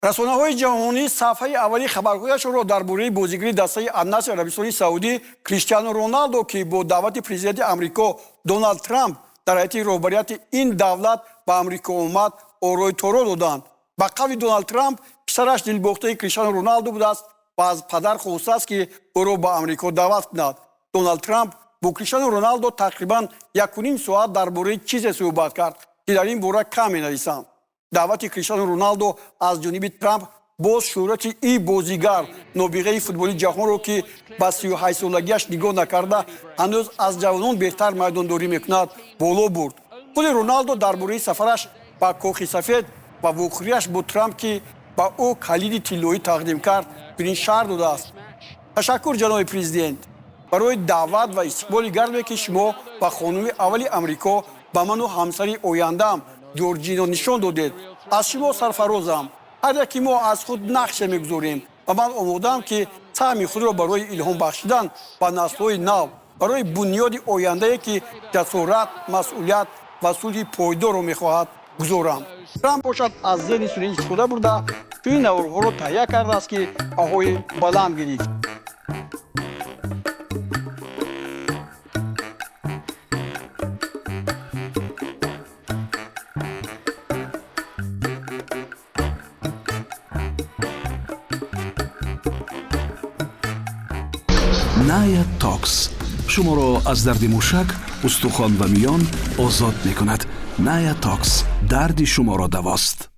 расонаҳои ҷаҳонӣ сафҳаи аввали хабарҳояшонро дар бораи бозигари дастаи Алнаср Арабистони Саудӣ Криштиану Роналдо, ки бо даъвати президенти Амрико Доналд Трамп дар ҳайати роҳбарияти ин давлат ба Амрико омад, орои торо доданд. Ба қавли Доналд Трамп, писараш дилбохтаи Криштиану Роналдо будааст ва аз падар хостааст, ки ӯро ба Амрико даъват кунад. Доналд Трамп бо Криштиану Роналдо тақрибан 1,5 соат дар бораи чизе суҳбат кард, ки дар ин бора кам менависанд. даъвати Криштиану Роналдо аз ҷониби Трамп боз шӯҳрати ин бозигар, нобиғаи футболи ҷаҳонро, ки ба 38 солагиаш нигоҳ накарда ҳанӯз аз ҷавонон беҳтар майдондорӣ мекунад, боло бурд. худи Роналдо дар бораи сафараш ба Кохи сафед ва вохӯриаш бо Трамп, ки ба ӯ калиди тиллоӣ тақдим кард, чунин шарҳ додааст: ташаккур ҷаноби президент барои даъват ва истиқболи гарме, ки шумо ва хонуми аввали Амрико ба ману ҳамсари ояндаам ҷорҷино нишон додед. аз шумо сарфарозам. ҳар яки мо аз худ нақше мегузорем ва ман омодаам, ки саҳми худро барои илҳом бахшидан ба наслҳои нав, барои бунёди ояндае, ки ҷасорат, масъулият ва сулҳи пойдорро мехоҳад, гузорам. Трамп бошад аз зени сунин истифода бурда чунин наворҳоро таҳия кардааст, ки баҳои баланд гирифт. Naya Tox шуморо аз дарди мушак, устухон ва миён озод мекунад. Naya Tox дарди шуморо давост.